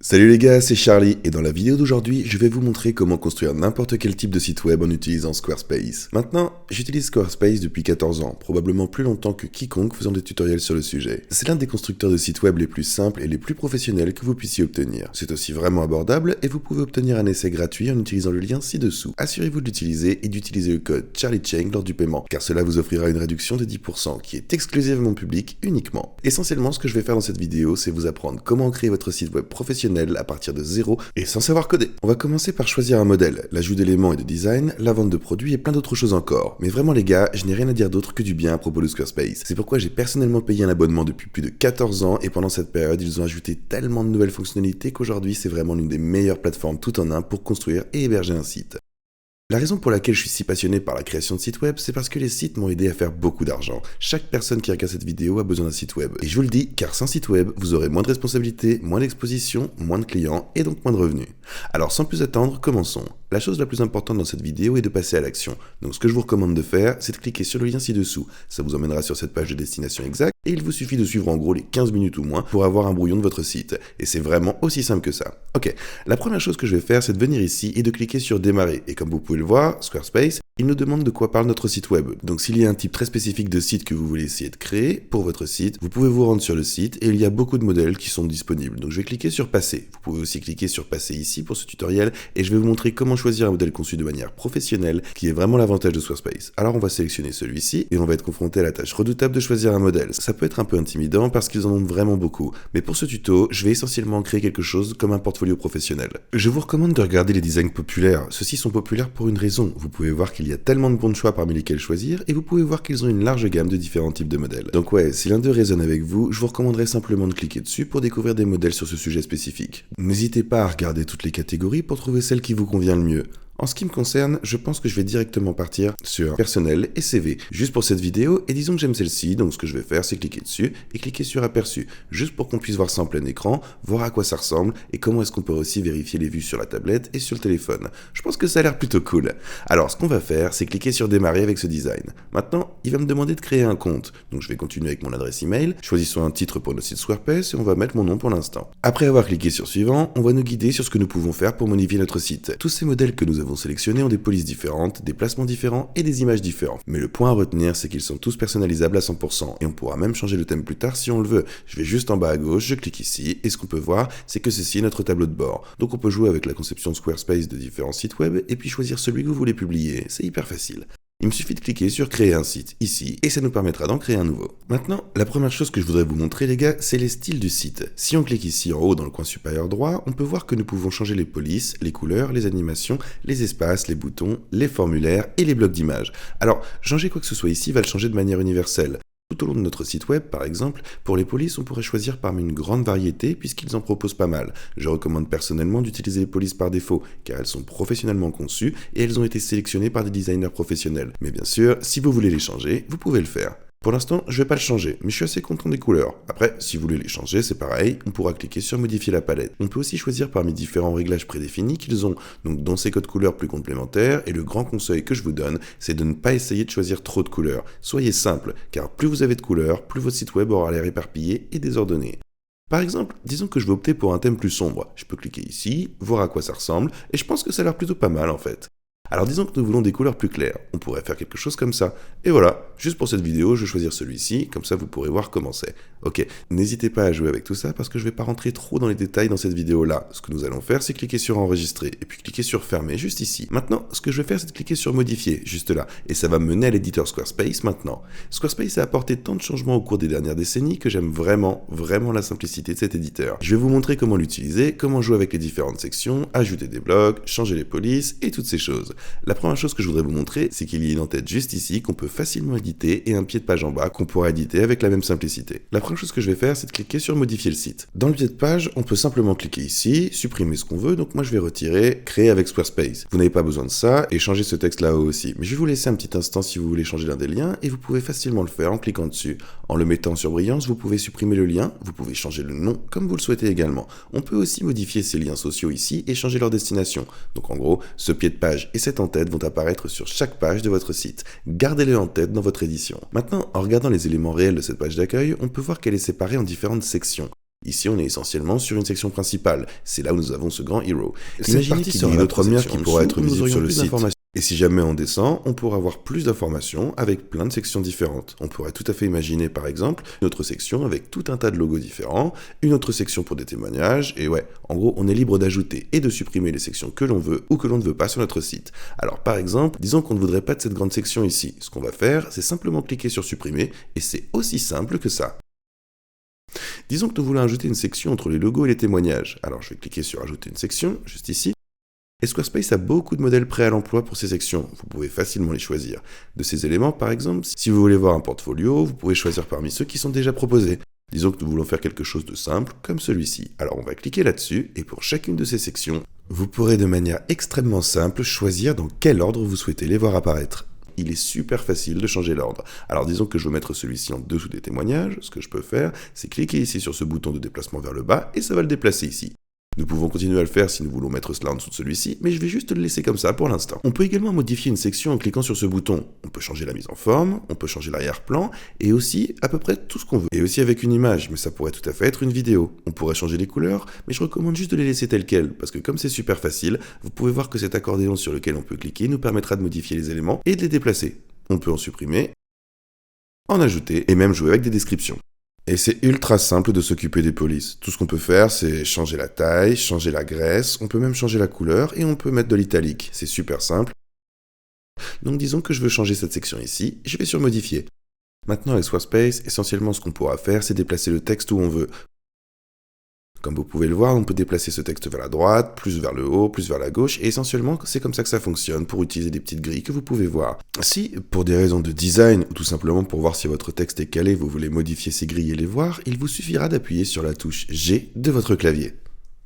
Salut les gars, c'est Charlie et dans la vidéo d'aujourd'hui, je vais vous montrer comment construire n'importe quel type de site web en utilisant Squarespace. Maintenant, j'utilise Squarespace depuis 14 ans, probablement plus longtemps que quiconque faisant des tutoriels sur le sujet. C'est l'un des constructeurs de sites web les plus simples et les plus professionnels que vous puissiez obtenir. C'est aussi vraiment abordable et vous pouvez obtenir un essai gratuit en utilisant le lien ci-dessous. Assurez-vous de l'utiliser et d'utiliser le code CharlieChain lors du paiement, car cela vous offrira une réduction de 10% qui est exclusivement publique uniquement. Essentiellement, ce que je vais faire dans cette vidéo, c'est vous apprendre comment créer votre site web professionnel à partir de zéro et sans savoir coder. On va commencer par choisir un modèle, l'ajout d'éléments et de design, la vente de produits et plein d'autres choses encore. Mais vraiment les gars, je n'ai rien à dire d'autre que du bien à propos de Squarespace. C'est pourquoi j'ai personnellement payé un abonnement depuis plus de 14 ans et pendant cette période, ils ont ajouté tellement de nouvelles fonctionnalités qu'aujourd'hui, c'est vraiment l'une des meilleures plateformes tout en un pour construire et héberger un site. La raison pour laquelle je suis si passionné par la création de sites web, c'est parce que les sites m'ont aidé à faire beaucoup d'argent. Chaque personne qui regarde cette vidéo a besoin d'un site web. Et je vous le dis, car sans site web, vous aurez moins de responsabilités, moins d'exposition, moins de clients et donc moins de revenus. Alors sans plus attendre, commençons. La chose la plus importante dans cette vidéo est de passer à l'action. Donc ce que je vous recommande de faire, c'est de cliquer sur le lien ci-dessous. Ça vous emmènera sur cette page de destination exacte et il vous suffit de suivre en gros les 15 minutes ou moins pour avoir un brouillon de votre site. Et c'est vraiment aussi simple que ça. Ok, la première chose que je vais faire, c'est de venir ici et de cliquer sur démarrer. Et comme vous pouvez le voir, Squarespace, il nous demande de quoi parle notre site web. Donc s'il y a un type très spécifique de site que vous voulez essayer de créer pour votre site, vous pouvez vous rendre sur le site et il y a beaucoup de modèles qui sont disponibles. Donc je vais cliquer sur passer. Vous pouvez aussi cliquer sur passer ici pour ce tutoriel et je vais vous montrer comment choisir un modèle conçu de manière professionnelle qui est vraiment l'avantage de Squarespace. Alors on va sélectionner celui-ci et on va être confronté à la tâche redoutable de choisir un modèle. Ça peut être un peu intimidant parce qu'ils en ont vraiment beaucoup. Mais pour ce tuto, je vais essentiellement créer quelque chose comme un portfolio professionnel. Je vous recommande de regarder les designs populaires. Ceux-ci sont populaires pour une raison. Vous pouvez voir qu'il y a tellement de bons choix parmi lesquels choisir et vous pouvez voir qu'ils ont une large gamme de différents types de modèles. Donc ouais, si l'un d'eux résonne avec vous, je vous recommanderais simplement de cliquer dessus pour découvrir des modèles sur ce sujet spécifique. N'hésitez pas à regarder toutes les catégories pour trouver celle qui vous convient le mieux. En ce qui me concerne, je pense que je vais directement partir sur personnel et CV, juste pour cette vidéo, et disons que j'aime celle-ci, donc ce que je vais faire, c'est cliquer dessus et cliquer sur aperçu, juste pour qu'on puisse voir ça en plein écran, voir à quoi ça ressemble et comment est-ce qu'on peut aussi vérifier les vues sur la tablette et sur le téléphone. Je pense que ça a l'air plutôt cool. Alors, ce qu'on va faire, c'est cliquer sur démarrer avec ce design. Maintenant, il va me demander de créer un compte, donc je vais continuer avec mon adresse email, choisissons un titre pour notre site Squarespace et on va mettre mon nom pour l'instant. Après avoir cliqué sur suivant, on va nous guider sur ce que nous pouvons faire pour modifier notre site. Tous ces modèles que nous avons sélectionnés ont des polices différentes, des placements différents et des images différentes. Mais le point à retenir, c'est qu'ils sont tous personnalisables à 100% et on pourra même changer le thème plus tard si on le veut. Je vais juste en bas à gauche, je clique ici et ce qu'on peut voir, c'est que ceci est notre tableau de bord. Donc on peut jouer avec la conception Squarespace de différents sites web et puis choisir celui que vous voulez publier. C'est hyper facile. Il me suffit de cliquer sur créer un site ici et ça nous permettra d'en créer un nouveau. Maintenant, la première chose que je voudrais vous montrer les gars, c'est les styles du site. Si on clique ici en haut dans le coin supérieur droit, on peut voir que nous pouvons changer les polices, les couleurs, les animations, les espaces, les boutons, les formulaires et les blocs d'images. Alors, changer quoi que ce soit ici va le changer de manière universelle. Tout au long de notre site web, par exemple, pour les polices, on pourrait choisir parmi une grande variété puisqu'ils en proposent pas mal. Je recommande personnellement d'utiliser les polices par défaut car elles sont professionnellement conçues et elles ont été sélectionnées par des designers professionnels. Mais bien sûr, si vous voulez les changer, vous pouvez le faire. Pour l'instant, je vais pas le changer, mais je suis assez content des couleurs. Après, si vous voulez les changer, c'est pareil, on pourra cliquer sur modifier la palette. On peut aussi choisir parmi différents réglages prédéfinis qu'ils ont, donc dans ces codes couleurs plus complémentaires, et le grand conseil que je vous donne, c'est de ne pas essayer de choisir trop de couleurs. Soyez simple, car plus vous avez de couleurs, plus votre site web aura l'air éparpillé et désordonné. Par exemple, disons que je vais opter pour un thème plus sombre. Je peux cliquer ici, voir à quoi ça ressemble, et je pense que ça a l'air plutôt pas mal en fait. Alors disons que nous voulons des couleurs plus claires, on pourrait faire quelque chose comme ça. Et voilà, juste pour cette vidéo, je vais choisir celui-ci, comme ça vous pourrez voir comment c'est. Ok, n'hésitez pas à jouer avec tout ça parce que je vais pas rentrer trop dans les détails dans cette vidéo-là. Ce que nous allons faire, c'est cliquer sur enregistrer, et puis cliquer sur fermer, juste ici. Maintenant, ce que je vais faire, c'est de cliquer sur modifier, juste là, et ça va me mener à l'éditeur Squarespace maintenant. Squarespace a apporté tant de changements au cours des dernières décennies que j'aime vraiment la simplicité de cet éditeur. Je vais vous montrer comment l'utiliser, comment jouer avec les différentes sections, ajouter des blocs, changer les polices, et toutes ces choses. La première chose que je voudrais vous montrer, c'est qu'il y a une en-tête juste ici qu'on peut facilement éditer et un pied de page en bas qu'on pourra éditer avec la même simplicité. La première chose que je vais faire, c'est de cliquer sur modifier le site. Dans le pied de page, on peut simplement cliquer ici, supprimer ce qu'on veut, donc moi je vais retirer créer avec Squarespace. Vous n'avez pas besoin de ça et changer ce texte là-haut aussi. Mais je vais vous laisser un petit instant si vous voulez changer l'un des liens et vous pouvez facilement le faire en cliquant dessus. En le mettant sur brillance, vous pouvez supprimer le lien, vous pouvez changer le nom comme vous le souhaitez également. On peut aussi modifier ces liens sociaux ici et changer leur destination. Donc en gros, ce pied de page et cette en-tête vont apparaître sur chaque page de votre site. Gardez-les en tête dans votre édition. Maintenant, en regardant les éléments réels de cette page d'accueil, on peut voir qu'elle est séparée en différentes sections. Ici, on est essentiellement sur une section principale. C'est là où nous avons ce grand hero. Cette Imaginez partie qu'il y sera ait une la autre première qui section pourra en dessous être où nous visible sur aurions le plus site. d'informations. Et si jamais on descend, on pourra avoir plus d'informations avec plein de sections différentes. On pourrait tout à fait imaginer par exemple une autre section avec tout un tas de logos différents, une autre section pour des témoignages, et ouais, en gros on est libre d'ajouter et de supprimer les sections que l'on veut ou que l'on ne veut pas sur notre site. Alors par exemple, disons qu'on ne voudrait pas de cette grande section ici. Ce qu'on va faire, c'est simplement cliquer sur supprimer, et c'est aussi simple que ça. Disons que nous voulons ajouter une section entre les logos et les témoignages. Alors je vais cliquer sur ajouter une section, juste ici. Et Squarespace a beaucoup de modèles prêts à l'emploi pour ces sections, vous pouvez facilement les choisir. De ces éléments, par exemple, si vous voulez voir un portfolio, vous pouvez choisir parmi ceux qui sont déjà proposés. Disons que nous voulons faire quelque chose de simple, comme celui-ci. Alors on va cliquer là-dessus, et pour chacune de ces sections, vous pourrez de manière extrêmement simple choisir dans quel ordre vous souhaitez les voir apparaître. Il est super facile de changer l'ordre. Alors disons que je veux mettre celui-ci en dessous des témoignages, ce que je peux faire, c'est cliquer ici sur ce bouton de déplacement vers le bas, et ça va le déplacer ici. Nous pouvons continuer à le faire si nous voulons mettre cela en dessous de celui-ci, mais je vais juste le laisser comme ça pour l'instant. On peut également modifier une section en cliquant sur ce bouton. On peut changer la mise en forme, on peut changer l'arrière-plan, et aussi à peu près tout ce qu'on veut. Et aussi avec une image, mais ça pourrait tout à fait être une vidéo. On pourrait changer les couleurs, mais je recommande juste de les laisser telles quelles, parce que comme c'est super facile, vous pouvez voir que cet accordéon sur lequel on peut cliquer nous permettra de modifier les éléments et de les déplacer. On peut en supprimer, en ajouter, et même jouer avec des descriptions. Et c'est ultra simple de s'occuper des polices. Tout ce qu'on peut faire, c'est changer la taille, changer la graisse, on peut même changer la couleur et on peut mettre de l'italique. C'est super simple. Donc disons que je veux changer cette section ici, je vais sur modifier. Maintenant avec Squarespace, essentiellement ce qu'on pourra faire, c'est déplacer le texte où on veut. Comme vous pouvez le voir, on peut déplacer ce texte vers la droite, plus vers le haut, plus vers la gauche, et essentiellement, c'est comme ça que ça fonctionne, pour utiliser des petites grilles que vous pouvez voir. Si, pour des raisons de design, ou tout simplement pour voir si votre texte est calé, vous voulez modifier ces grilles et les voir, il vous suffira d'appuyer sur la touche G de votre clavier.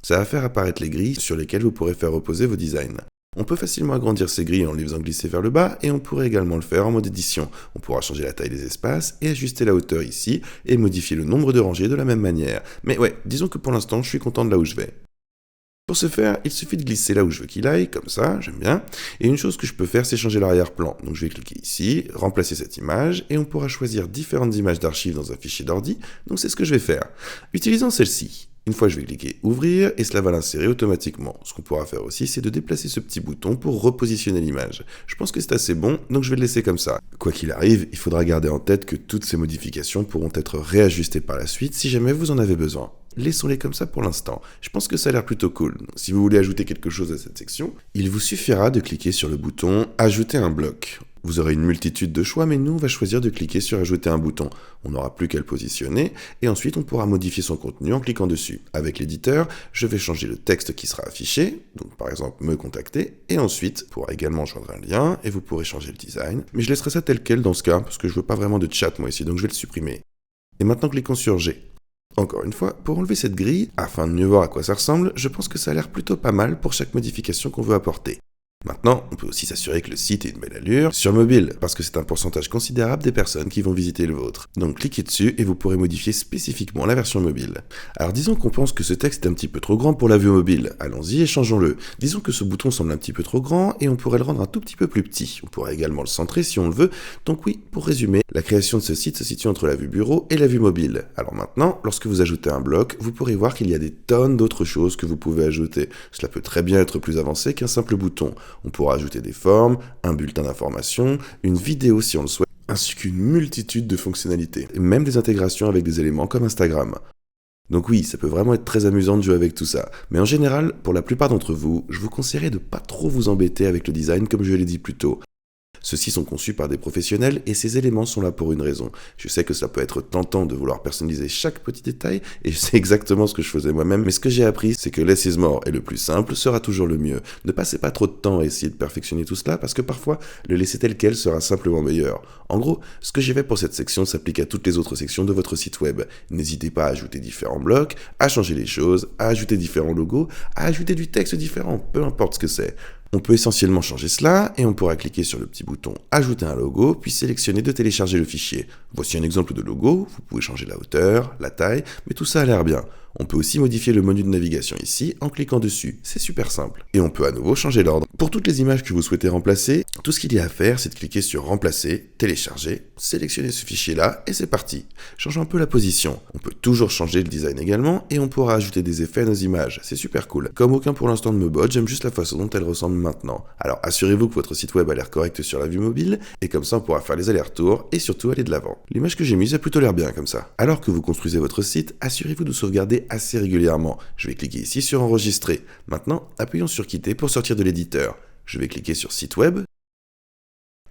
Ça va faire apparaître les grilles sur lesquelles vous pourrez faire reposer vos designs. On peut facilement agrandir ces grilles en les faisant glisser vers le bas, et on pourrait également le faire en mode édition. On pourra changer la taille des espaces, et ajuster la hauteur ici, et modifier le nombre de rangées de la même manière. Mais ouais, disons que pour l'instant, je suis content de là où je vais. Pour ce faire, il suffit de glisser là où je veux qu'il aille, comme ça, j'aime bien. Et une chose que je peux faire, c'est changer l'arrière-plan. Donc je vais cliquer ici, remplacer cette image, et on pourra choisir différentes images d'archives dans un fichier d'ordi. Donc c'est ce que je vais faire. Utilisons celle-ci. Une fois, je vais cliquer ouvrir et cela va l'insérer automatiquement. Ce qu'on pourra faire aussi, c'est de déplacer ce petit bouton pour repositionner l'image. Je pense que c'est assez bon, donc je vais le laisser comme ça. Quoi qu'il arrive, il faudra garder en tête que toutes ces modifications pourront être réajustées par la suite si jamais vous en avez besoin. Laissons-les comme ça pour l'instant. Je pense que ça a l'air plutôt cool. Si vous voulez ajouter quelque chose à cette section, il vous suffira de cliquer sur le bouton « Ajouter un bloc ». Vous aurez une multitude de choix, mais nous, on va choisir de cliquer sur « Ajouter un bouton ». On n'aura plus qu'à le positionner, et ensuite, on pourra modifier son contenu en cliquant dessus. Avec l'éditeur, je vais changer le texte qui sera affiché, donc par exemple « Me contacter », et ensuite, on pourra également joindre un lien, et vous pourrez changer le design. Mais je laisserai ça tel quel dans ce cas, parce que je veux pas vraiment de chat moi ici, donc je vais le supprimer. Et maintenant, cliquons sur « G ». Encore une fois, pour enlever cette grille, afin de mieux voir à quoi ça ressemble, je pense que ça a l'air plutôt pas mal pour chaque modification qu'on veut apporter. Maintenant, on peut aussi s'assurer que le site ait une belle allure sur mobile, parce que c'est un pourcentage considérable des personnes qui vont visiter le vôtre. Donc cliquez dessus et vous pourrez modifier spécifiquement la version mobile. Alors disons qu'on pense que ce texte est un petit peu trop grand pour la vue mobile. Allons-y et changeons-le. Disons que ce bouton semble un petit peu trop grand et on pourrait le rendre un tout petit peu plus petit. On pourrait également le centrer si on le veut. Donc oui, pour résumer, la création de ce site se situe entre la vue bureau et la vue mobile. Alors maintenant, lorsque vous ajoutez un bloc, vous pourrez voir qu'il y a des tonnes d'autres choses que vous pouvez ajouter. Cela peut très bien être plus avancé qu'un simple bouton. On pourra ajouter des formes, un bulletin d'information, une vidéo si on le souhaite, ainsi qu'une multitude de fonctionnalités, et même des intégrations avec des éléments comme Instagram. Donc oui, ça peut vraiment être très amusant de jouer avec tout ça, mais en général, pour la plupart d'entre vous, je vous conseillerais de pas trop vous embêter avec le design comme je l'ai dit plus tôt. Ceux-ci sont conçus par des professionnels et ces éléments sont là pour une raison. Je sais que ça peut être tentant de vouloir personnaliser chaque petit détail et c'est exactement ce que je faisais moi-même, mais ce que j'ai appris, c'est que less is more et le plus simple sera toujours le mieux. Ne passez pas trop de temps à essayer de perfectionner tout cela parce que parfois, le laisser tel quel sera simplement meilleur. En gros, ce que j'ai fait pour cette section s'applique à toutes les autres sections de votre site web. N'hésitez pas à ajouter différents blocs, à changer les choses, à ajouter différents logos, à ajouter du texte différent, peu importe ce que c'est. On peut essentiellement changer cela et on pourra cliquer sur le petit bouton « Ajouter un logo » puis sélectionner de télécharger le fichier. Voici un exemple de logo, vous pouvez changer la hauteur, la taille, mais tout ça a l'air bien. On peut aussi modifier le menu de navigation ici en cliquant dessus, c'est super simple. Et on peut à nouveau changer l'ordre. Pour toutes les images que vous souhaitez remplacer, tout ce qu'il y a à faire, c'est de cliquer sur remplacer, télécharger, sélectionner ce fichier-là et c'est parti. Changeons un peu la position. On peut toujours changer le design également et on pourra ajouter des effets à nos images, c'est super cool. Comme aucun pour l'instant ne me botte, j'aime juste la façon dont elle ressemble maintenant. Alors assurez-vous que votre site web a l'air correct sur la vue mobile et comme ça on pourra faire les allers-retours et surtout aller de l'avant. L'image que j'ai mise a plutôt l'air bien comme ça. Alors que vous construisez votre site, assurez-vous de sauvegarder assez régulièrement. Je vais cliquer ici sur enregistrer. Maintenant, appuyons sur quitter pour sortir de l'éditeur. Je vais cliquer sur site web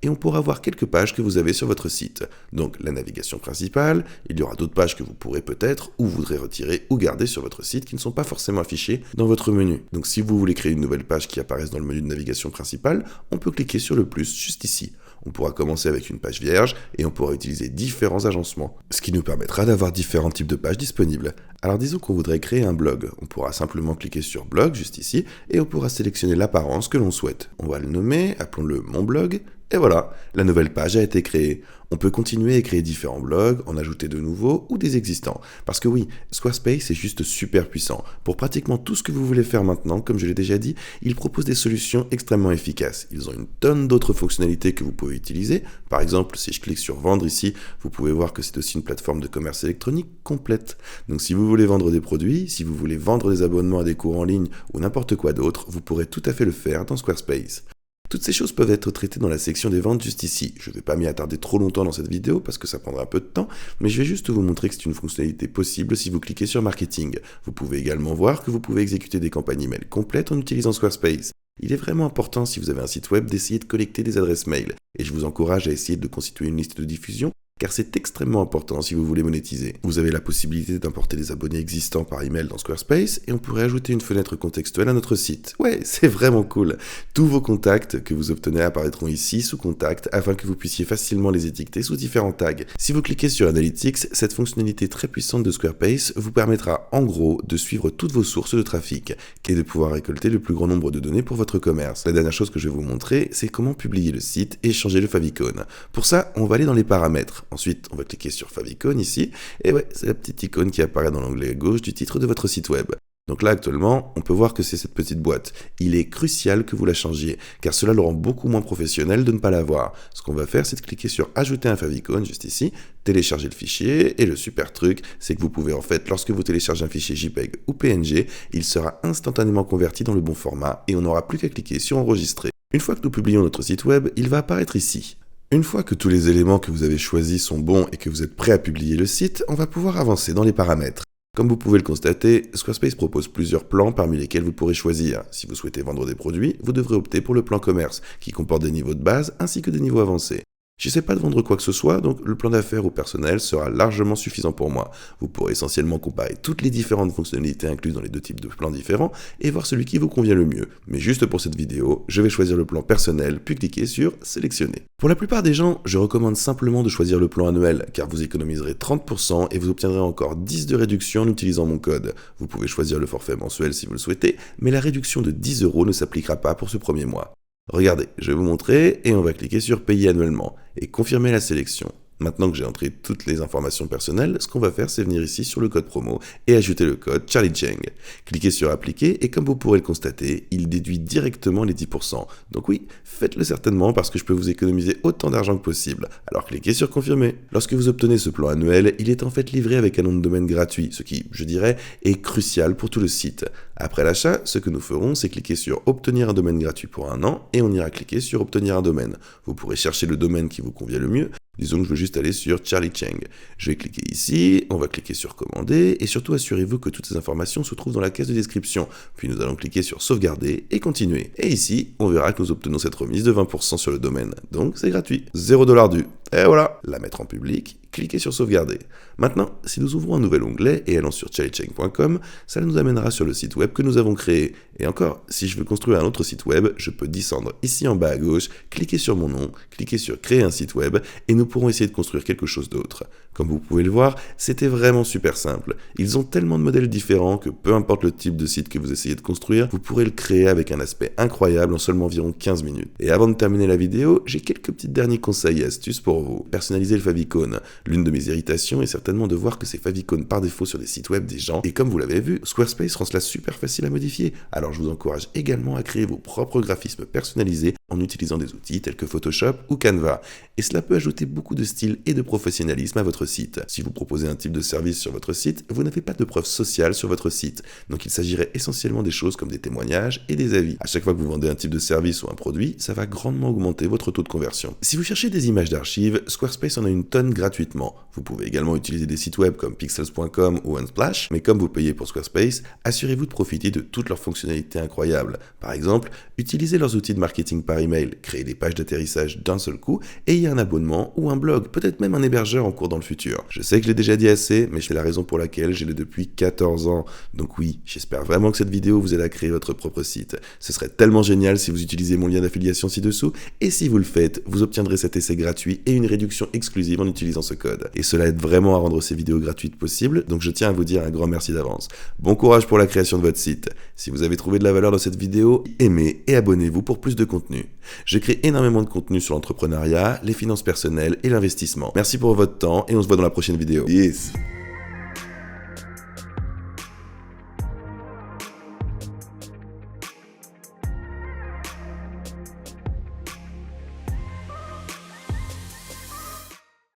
et on pourra voir quelques pages que vous avez sur votre site. Donc la navigation principale, il y aura d'autres pages que vous pourrez peut-être ou voudrez retirer ou garder sur votre site qui ne sont pas forcément affichées dans votre menu. Donc si vous voulez créer une nouvelle page qui apparaisse dans le menu de navigation principale, on peut cliquer sur le plus juste ici. On pourra commencer avec une page vierge et on pourra utiliser différents agencements, ce qui nous permettra d'avoir différents types de pages disponibles. Alors disons qu'on voudrait créer un blog, on pourra simplement cliquer sur blog juste ici et on pourra sélectionner l'apparence que l'on souhaite. On va le nommer, appelons-le mon blog. Et voilà, la nouvelle page a été créée. On peut continuer à créer différents blogs, en ajouter de nouveaux ou des existants. Parce que oui, Squarespace est juste super puissant. Pour pratiquement tout ce que vous voulez faire maintenant, comme je l'ai déjà dit, ils proposent des solutions extrêmement efficaces. Ils ont une tonne d'autres fonctionnalités que vous pouvez utiliser. Par exemple, si je clique sur vendre ici, vous pouvez voir que c'est aussi une plateforme de commerce électronique complète. Donc si vous voulez vendre des produits, si vous voulez vendre des abonnements à des cours en ligne ou n'importe quoi d'autre, vous pourrez tout à fait le faire dans Squarespace. Toutes ces choses peuvent être traitées dans la section des ventes juste ici. Je ne vais pas m'y attarder trop longtemps dans cette vidéo parce que ça prendra un peu de temps, mais je vais juste vous montrer que c'est une fonctionnalité possible si vous cliquez sur Marketing. Vous pouvez également voir que vous pouvez exécuter des campagnes email complètes en utilisant Squarespace. Il est vraiment important si vous avez un site web d'essayer de collecter des adresses mail, et je vous encourage à essayer de constituer une liste de diffusion car c'est extrêmement important si vous voulez monétiser. Vous avez la possibilité d'importer des abonnés existants par email dans Squarespace et on pourrait ajouter une fenêtre contextuelle à notre site. Ouais, c'est vraiment cool. Tous vos contacts que vous obtenez apparaîtront ici sous contact afin que vous puissiez facilement les étiqueter sous différents tags. Si vous cliquez sur Analytics, cette fonctionnalité très puissante de Squarespace vous permettra en gros de suivre toutes vos sources de trafic et de pouvoir récolter le plus grand nombre de données pour votre commerce. La dernière chose que je vais vous montrer, c'est comment publier le site et changer le favicon. Pour ça, on va aller dans les paramètres. Ensuite, on va cliquer sur favicon ici, et ouais, c'est la petite icône qui apparaît dans l'onglet gauche du titre de votre site web. Donc là, actuellement, on peut voir que c'est cette petite boîte. Il est crucial que vous la changiez, car cela le rend beaucoup moins professionnel de ne pas l'avoir. Ce qu'on va faire, c'est de cliquer sur ajouter un favicon, juste ici, télécharger le fichier, et le super truc, c'est que vous pouvez en fait, lorsque vous téléchargez un fichier JPEG ou PNG, il sera instantanément converti dans le bon format, et on n'aura plus qu'à cliquer sur enregistrer. Une fois que nous publions notre site web, il va apparaître ici. Une fois que tous les éléments que vous avez choisis sont bons et que vous êtes prêt à publier le site, on va pouvoir avancer dans les paramètres. Comme vous pouvez le constater, Squarespace propose plusieurs plans parmi lesquels vous pourrez choisir. Si vous souhaitez vendre des produits, vous devrez opter pour le plan commerce, qui comporte des niveaux de base ainsi que des niveaux avancés. J'essaie pas de vendre quoi que ce soit, donc le plan d'affaires ou personnel sera largement suffisant pour moi. Vous pourrez essentiellement comparer toutes les différentes fonctionnalités incluses dans les deux types de plans différents et voir celui qui vous convient le mieux. Mais juste pour cette vidéo, je vais choisir le plan personnel puis cliquer sur sélectionner. Pour la plupart des gens, je recommande simplement de choisir le plan annuel car vous économiserez 30% et vous obtiendrez encore 10 de réduction en utilisant mon code. Vous pouvez choisir le forfait mensuel si vous le souhaitez, mais la réduction de 10 € ne s'appliquera pas pour ce premier mois. Regardez, je vais vous montrer et on va cliquer sur payer annuellement et confirmer la sélection. Maintenant que j'ai entré toutes les informations personnelles, ce qu'on va faire, c'est venir ici sur le code promo et ajouter le code Charlie Cheng. Cliquez sur appliquer et comme vous pourrez le constater, il déduit directement les 10%. Donc oui, faites-le certainement parce que je peux vous économiser autant d'argent que possible. Alors cliquez sur confirmer. Lorsque vous obtenez ce plan annuel, il est en fait livré avec un nom de domaine gratuit, ce qui, je dirais, est crucial pour tout le site. Après l'achat, ce que nous ferons, c'est cliquer sur obtenir un domaine gratuit pour 1 an et on ira cliquer sur obtenir un domaine. Vous pourrez chercher le domaine qui vous convient le mieux. Disons que je veux juste aller sur Charlie Cheng. Je vais cliquer ici, on va cliquer sur commander et surtout assurez-vous que toutes ces informations se trouvent dans la caisse de description. Puis nous allons cliquer sur sauvegarder et continuer. Et ici, on verra que nous obtenons cette remise de 20% sur le domaine. Donc c'est gratuit. 0$ dû. Et voilà, la mettre en public, cliquez sur sauvegarder. Maintenant, si nous ouvrons un nouvel onglet et allons sur charliecheng.com, ça nous amènera sur le site web que nous avons créé. Et encore, si je veux construire un autre site web, je peux descendre ici en bas à gauche, cliquer sur mon nom, cliquer sur créer un site web et nous pourrons essayer de construire quelque chose d'autre. Comme vous pouvez le voir, c'était vraiment super simple. Ils ont tellement de modèles différents que peu importe le type de site que vous essayez de construire, vous pourrez le créer avec un aspect incroyable en seulement environ 15 minutes. Et avant de terminer la vidéo, j'ai quelques petits derniers conseils et astuces pour pour vous. Personnaliser le favicon. L'une de mes irritations est certainement de voir que ces favicons par défaut sur des sites web des gens, et comme vous l'avez vu, Squarespace rend cela super facile à modifier. Alors je vous encourage également à créer vos propres graphismes personnalisés en utilisant des outils tels que Photoshop ou Canva. Et cela peut ajouter beaucoup de style et de professionnalisme à votre site. Si vous proposez un type de service sur votre site, vous n'avez pas de preuve sociale sur votre site. Donc il s'agirait essentiellement des choses comme des témoignages et des avis. À chaque fois que vous vendez un type de service ou un produit, ça va grandement augmenter votre taux de conversion. Si vous cherchez des images d'archives, Squarespace en a une tonne gratuitement. Vous pouvez également utiliser des sites web comme pixels.com ou Unsplash, mais comme vous payez pour Squarespace, assurez-vous de profiter de toutes leurs fonctionnalités incroyables. Par exemple, utilisez leurs outils de marketing par email, créez des pages d'atterrissage d'un seul coup, et ayez un abonnement ou un blog, peut-être même un hébergeur en cours dans le futur. Je sais que je l'ai déjà dit assez, mais c'est la raison pour laquelle j'ai le depuis 14 ans. Donc oui, j'espère vraiment que cette vidéo vous aide à créer votre propre site. Ce serait tellement génial si vous utilisez mon lien d'affiliation ci-dessous, et si vous le faites, vous obtiendrez cet essai gratuit et une réduction exclusive en utilisant ce code. Et cela aide vraiment à rendre ces vidéos gratuites possibles, donc je tiens à vous dire un grand merci d'avance. Bon courage pour la création de votre site. Si vous avez trouvé de la valeur dans cette vidéo, aimez et abonnez-vous pour plus de contenu. Je crée énormément de contenu sur l'entrepreneuriat, les finances personnelles et l'investissement. Merci pour votre temps et on se voit dans la prochaine vidéo. Peace.